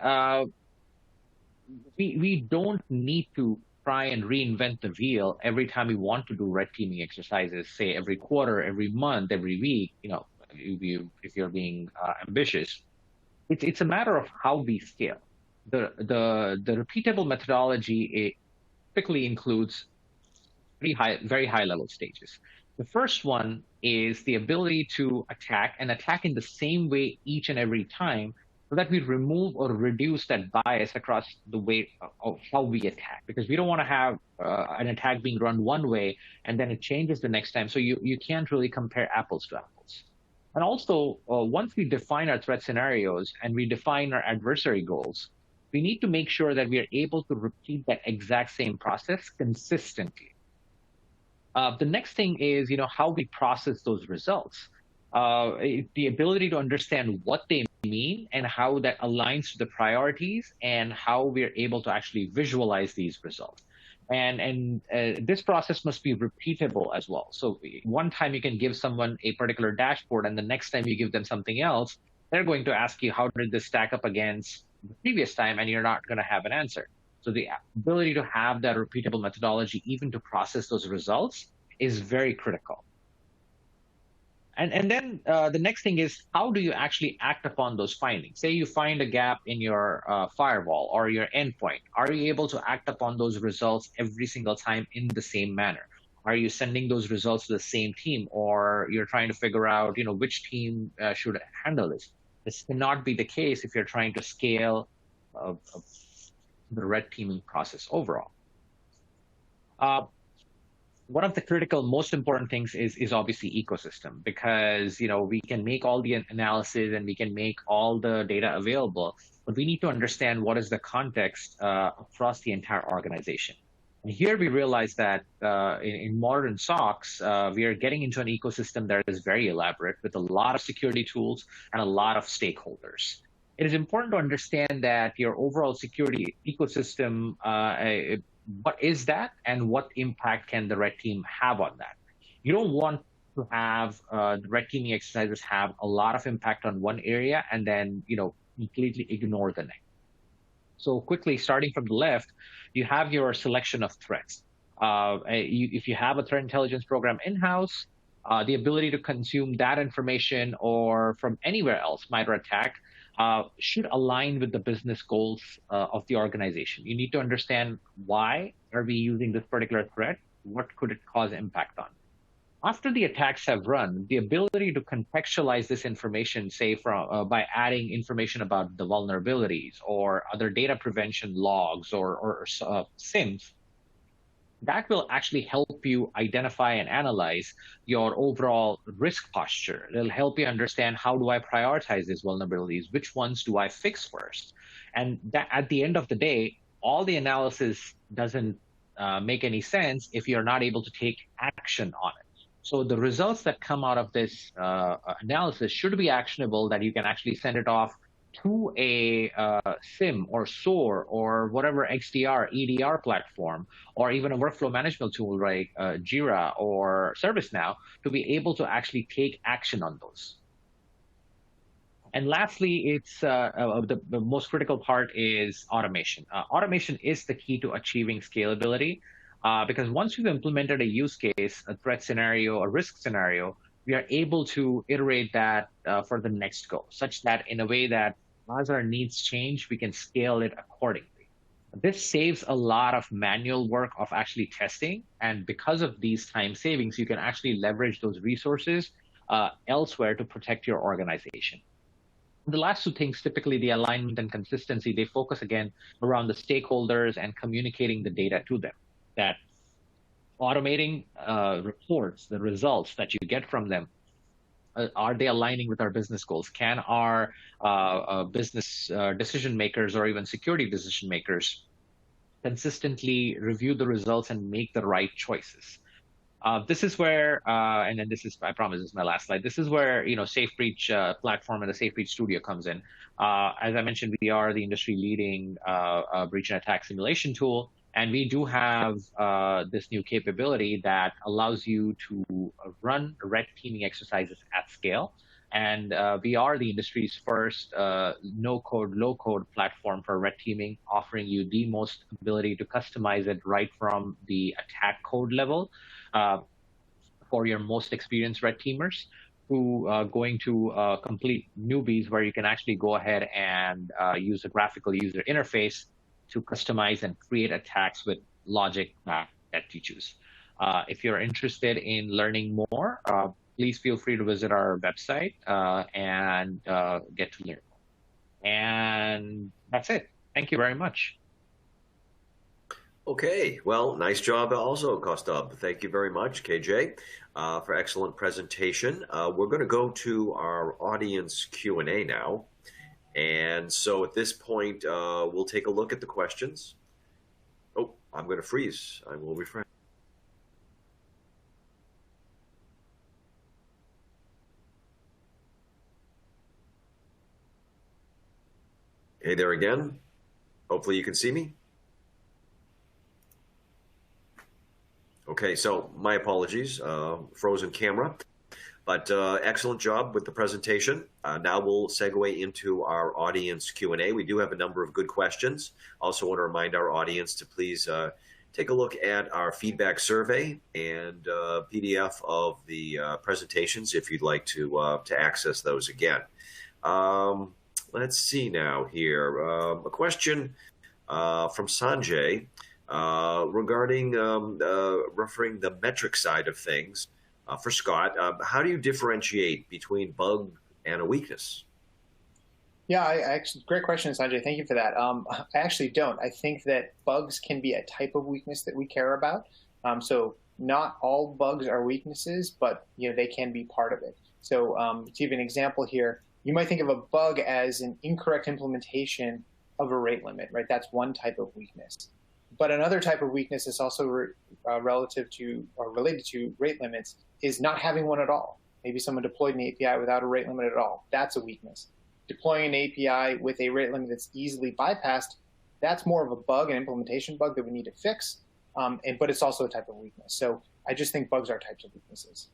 S3: we don't need to try and reinvent the wheel every time we want to do red teaming exercises. Say every quarter, every month, every week. If you're being ambitious, it's a matter of how we scale. The repeatable methodology typically includes very high level stages. The first one is the ability to attack in the same way each and every time, so that we remove or reduce that bias across the way of how we attack. Because we don't want to have an attack being run one way and then it changes the next time. So you can't really compare apples to apples. And also, once we define our threat scenarios and we define our adversary goals, we need to make sure that we are able to repeat that exact same process consistently. The next thing is, how we process those results. The ability to understand what they mean and how that aligns to the priorities and how we're able to actually visualize these results. And this process must be repeatable as well. So one time you can give someone a particular dashboard, and the next time you give them something else, they're going to ask you, how did this stack up against the previous time? And you're not going to have an answer. So the ability to have that repeatable methodology, even to process those results, is very critical. And then the next thing is, how do you actually act upon those findings? Say you find a gap in your firewall or your endpoint. Are you able to act upon those results every single time in the same manner? Are you sending those results to the same team, or you're trying to figure out, which team should handle this? This cannot be the case if you're trying to scale the red teaming process overall. One of the critical, most important things is obviously ecosystem, because we can make all the analysis and we can make all the data available, but we need to understand what is the context across the entire organization. And here we realize that in modern SOCs, we are getting into an ecosystem that is very elaborate, with a lot of security tools and a lot of stakeholders. It is important to understand that your overall security ecosystem, what is that, and what impact can the red team have on that? You don't want to have the red teaming exercises have a lot of impact on one area and then completely ignore the next. So quickly, starting from the left, you have your selection of threats. If you have a threat intelligence program in-house, the ability to consume that information or from anywhere else, MITRE ATT&CK, should align with the business goals of the organization. You need to understand, why are we using this particular threat? What could it cause impact on? After the attacks have run, the ability to contextualize this information, say by adding information about the vulnerabilities or other data prevention logs or SIMs, that will actually help you identify and analyze your overall risk posture. It'll help you understand, how do I prioritize these vulnerabilities? Which ones do I fix first? And that, at the end of the day, all the analysis doesn't make any sense if you're not able to take action on it. So the results that come out of this analysis should be actionable, that you can actually send it off to a SIM or SOAR or whatever XDR, EDR platform, or even a workflow management tool like Jira or ServiceNow, to be able to actually take action on those. And lastly, it's the most critical part is automation. Automation is the key to achieving scalability, because once you've implemented a use case, a threat scenario, a risk scenario, we are able to iterate that for the next go, such that in a way that as our needs change, we can scale it accordingly. This saves a lot of manual work of actually testing. And because of these time savings, you can actually leverage those resources elsewhere to protect your organization. The last two things, typically the alignment and consistency, they focus again around the stakeholders and communicating the data to them. That automating reports, the results that you get from them, are they aligning with our business goals? Can our business decision makers or even security decision makers consistently review the results and make the right choices? This is where, and then this is, I promise this is my last slide. This is where, SafeBreach platform and the SafeBreach Studio comes in. As I mentioned, we are the industry leading breach and attack simulation tool. And we do have this new capability that allows you to run red teaming exercises at scale. And we are the industry's first no-code, low-code platform for red teaming, offering you the most ability to customize it right from the attack code level for your most experienced red teamers, who are going to complete newbies, where you can actually go ahead and use a graphical user interface to customize and create attacks with logic that you choose. If you're interested in learning more, please feel free to visit our website and get to learn more. And that's it. Thank you very much.
S1: Okay, well, nice job also, Kostab. Thank you very much, KJ, for excellent presentation. We're going to go to our audience Q&A now. And so at this point, we'll take a look at the questions. Oh, I'm going to freeze. I will refresh. Hey there again. Hopefully you can see me. Okay, so my apologies, frozen camera. But excellent job with the presentation. Now we'll segue into our audience Q&A. We do have a number of good questions. Also want to remind our audience to please take a look at our feedback survey and PDF of the presentations if you'd like to access those again. Let's see now here. A question from Sanjay regarding referring the metric side of things. For Scott, how do you differentiate between bug and a weakness?
S2: Yeah, actually, great question, Sanjay. Thank you for that. I actually don't. I think that bugs can be a type of weakness that we care about. So not all bugs are weaknesses, but they can be part of it. So to give an example here, you might think of a bug as an incorrect implementation of a rate limit, right? That's one type of weakness. But another type of weakness is also relative to or related to rate limits is not having one at all. Maybe someone deployed an API without a rate limit at all. That's a weakness. Deploying an API with a rate limit that's easily bypassed, that's more of a bug, an implementation bug that we need to fix, but it's also a type of weakness. So I just think bugs are types of weaknesses.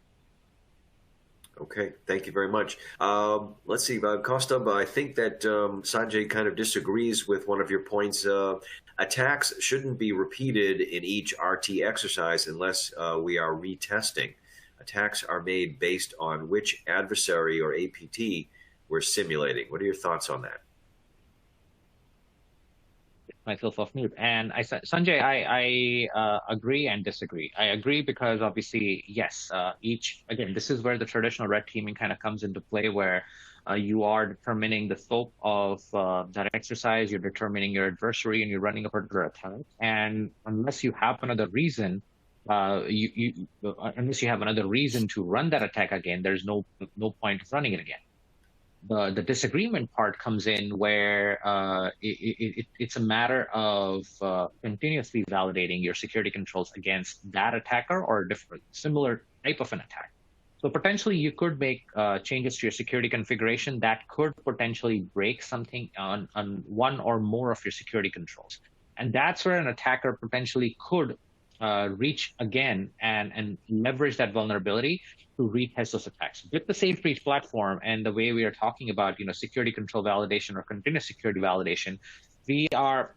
S1: Okay, thank you very much. Let's see, Kostab, I think that Sanjay kind of disagrees with one of your points. Attacks shouldn't be repeated in each RT exercise unless we are retesting. Attacks are made based on which adversary or APT we're simulating. What are your thoughts on that?
S3: Myself off mute. And Sanjay, I agree and disagree. I agree because obviously, yes, again, this is where the traditional red teaming kind of comes into play, where you are determining the scope of that exercise, you're determining your adversary, and you're running a particular attack. And unless you have another reason, unless you have another reason to run that attack again, there's no point of running it again. The disagreement part comes in where it's a matter of continuously validating your security controls against that attacker or a different similar type of an attack. So potentially you could make changes to your security configuration that could potentially break something on one or more of your security controls. And that's where an attacker potentially could reach again and leverage that vulnerability to retest those attacks. With the SafeBreach platform and the way we are talking about, security control validation or continuous security validation, we are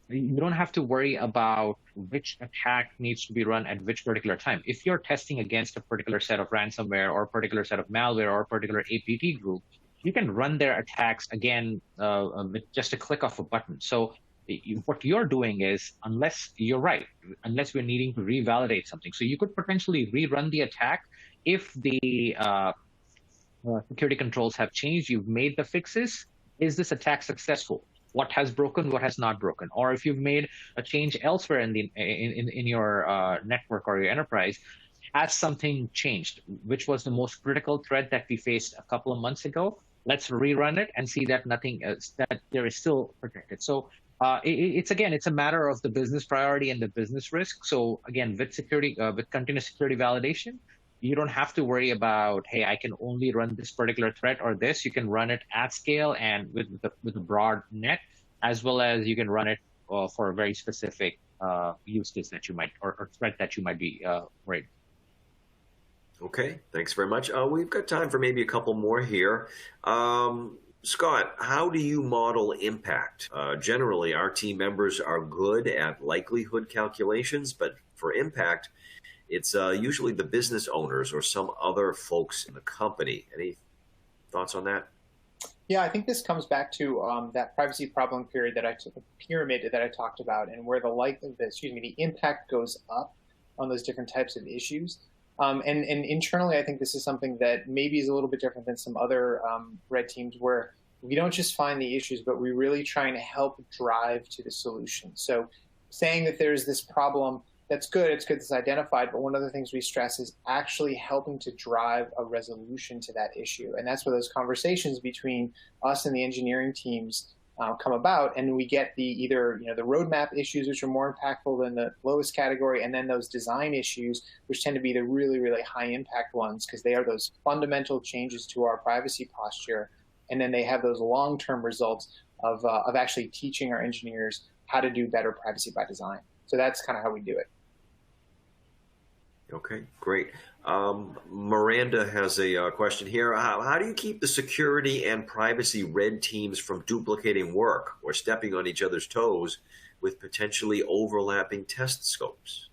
S3: you don't have to worry about which attack needs to be run at which particular time. If you're testing against a particular set of ransomware or a particular set of malware or a particular APT group, you can run their attacks again with just a click of a button. So what you're doing is, unless you're right, unless we're needing to revalidate something, so you could potentially rerun the attack if the security controls have changed, you've made the fixes. Is this attack successful? What has broken? What has not broken? Or if you've made a change elsewhere in your network or your enterprise, has something changed? Which was the most critical threat that we faced a couple of months ago? Let's rerun it and see that that there is still protected. So it's a matter of the business priority and the business risk. So again, with continuous security validation, you don't have to worry about, hey, I can only run this particular threat or this. You can run it at scale and with a broad net, as well as you can run it for a very specific use case that you might or threat that you might be worried.
S1: Okay, thanks very much. We've got time for maybe a couple more here. Scott, how do you model impact? Generally, our team members are good at likelihood calculations, but for impact, it's usually the business owners or some other folks in the company. Any thoughts on that?
S2: Yeah, I think this comes back to that privacy problem pyramid that I talked about, and where the impact goes up on those different types of issues. And internally, I think this is something that maybe is a little bit different than some other red teams, where we don't just find the issues, but we really trying to help drive to the solution. So saying that there's this problem, that's good, it's identified, but one of the things we stress is actually helping to drive a resolution to that issue. And that's where those conversations between us and the engineering teams come about, and we get either the roadmap issues, which are more impactful than the lowest category, and then those design issues, which tend to be the really, really high impact ones, because they are those fundamental changes to our privacy posture, and then they have those long-term results of actually teaching our engineers how to do better privacy by design. So that's kind of how we do it.
S1: Okay, great. Miranda has a question here. How do you keep the security and privacy red teams from duplicating work or stepping on each other's toes with potentially overlapping test scopes?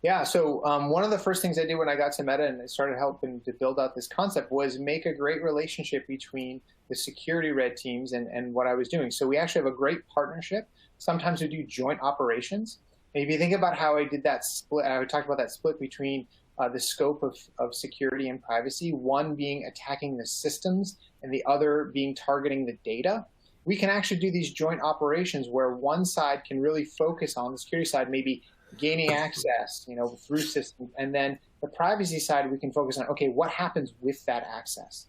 S2: Yeah, so one of the first things I did when I got to Meta and I started helping to build out this concept was make a great relationship between the security red teams and what I was doing. So we actually have a great partnership. Sometimes we do joint operations. And if you think about how I did that split, I talked about that split between the scope of security and privacy, one being attacking the systems and the other being targeting the data. We can actually do these joint operations where one side can really focus on the security side, maybe gaining access, through systems, and then the privacy side we can focus on, okay, what happens with that access?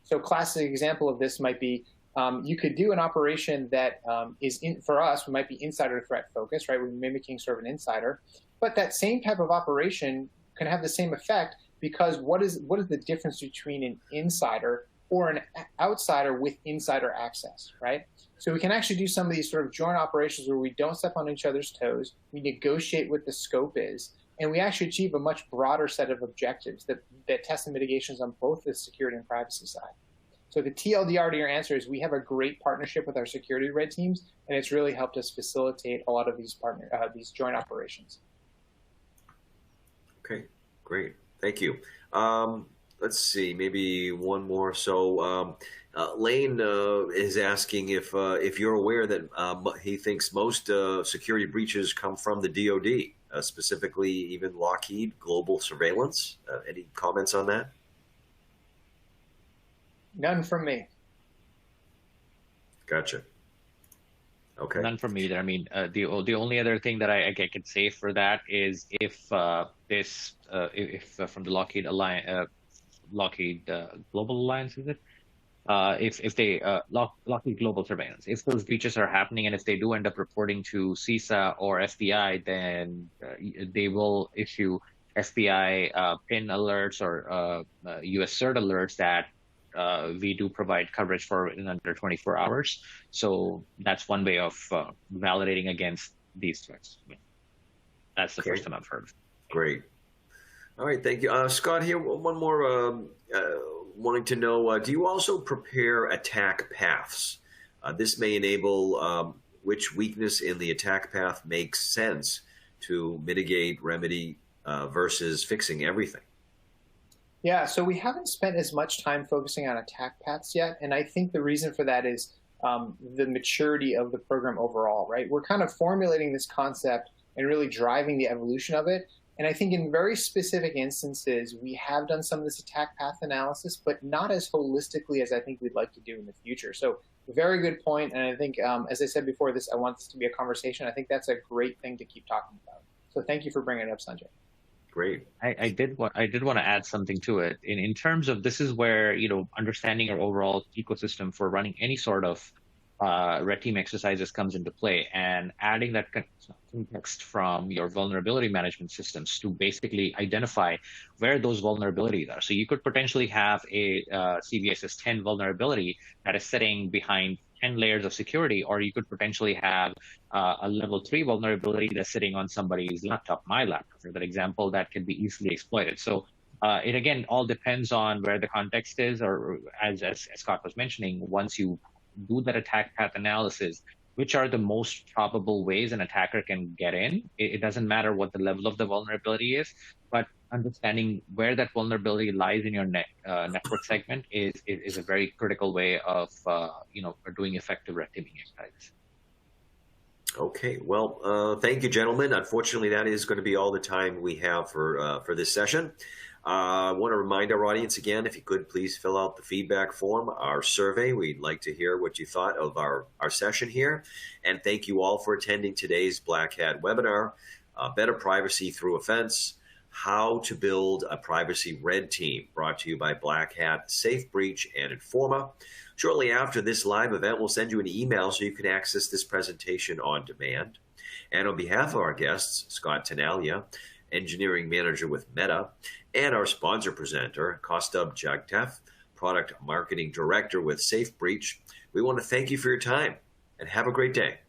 S2: So classic example of this might be you could do an operation that for us, we might be insider threat focused, right? We're mimicking sort of an insider, but that same type of operation can have the same effect, because what is the difference between an insider or an outsider with insider access, right? So we can actually do some of these sort of joint operations where we don't step on each other's toes, we negotiate what the scope is, and we actually achieve a much broader set of objectives that test the mitigations on both the security and privacy side. So the TLDR to your answer is we have a great partnership with our security red teams, and it's really helped us facilitate a lot of these joint operations.
S1: Okay, great. Thank you. Let's see, maybe one more. So Lane is asking if you're aware that he thinks most security breaches come from the DoD, specifically even Lockheed Global Surveillance. Any comments on that?
S2: None from me.
S1: Gotcha. Okay.
S3: None from me either. I mean, the only other thing that I could say for that is if from the Lockheed Global Alliance, is it? If they Lockheed Global Surveillance, if those breaches are happening and if they do end up reporting to CISA or FBI, then they will issue FBI PIN alerts or US CERT alerts that we do provide coverage for in under 24 hours. So that's one way of validating against these threats. That's the first time I've heard.
S1: Great. All right, thank you. Scott, here, one more wanting to know, do you also prepare attack paths? This may enable which weakness in the attack path makes sense to mitigate, remedy, versus fixing everything?
S2: Yeah, so we haven't spent as much time focusing on attack paths yet, and I think the reason for that is the maturity of the program overall, right? We're kind of formulating this concept and really driving the evolution of it. And I think in very specific instances, we have done some of this attack path analysis, but not as holistically as I think we'd like to do in the future. So very good point. And I think, as I said before, I want this to be a conversation. I think that's a great thing to keep talking about. So thank you for bringing it up, Sanjay.
S1: Great.
S3: I did want to add something to it. In terms of, this is where, understanding your overall ecosystem for running any sort of red team exercises comes into play, and adding that context from your vulnerability management systems to basically identify where those vulnerabilities are. So you could potentially have a CVSS 10 vulnerability that is sitting behind 10 layers of security, or you could potentially have a level 3 vulnerability that's sitting on somebody's laptop, my laptop, for that example, that can be easily exploited. So it again all depends on where the context is, or as Scott was mentioning, once you do that attack path analysis, which are the most probable ways an attacker can get in. It doesn't matter what the level of the vulnerability is, but understanding where that vulnerability lies in your network segment is a very critical way of doing effective red teaming exercises.
S1: Okay, well, thank you, gentlemen. Unfortunately, that is going to be all the time we have for this session. I want to remind our audience again, if you could please fill out the feedback form, our survey. We'd like to hear what you thought of our session here. And thank you all for attending today's Black Hat webinar, Better Privacy Through Offense, How to Build a Privacy Red Team, brought to you by Black Hat, Safe Breach, and Informa. Shortly after this live event, we'll send you an email so you can access this presentation on demand. And on behalf of our guests, Scott Tanalia, Engineering Manager with Meta, and our sponsor presenter, Kostub Jagtev, Product Marketing Director with Safe Breach, we want to thank you for your time and have a great day.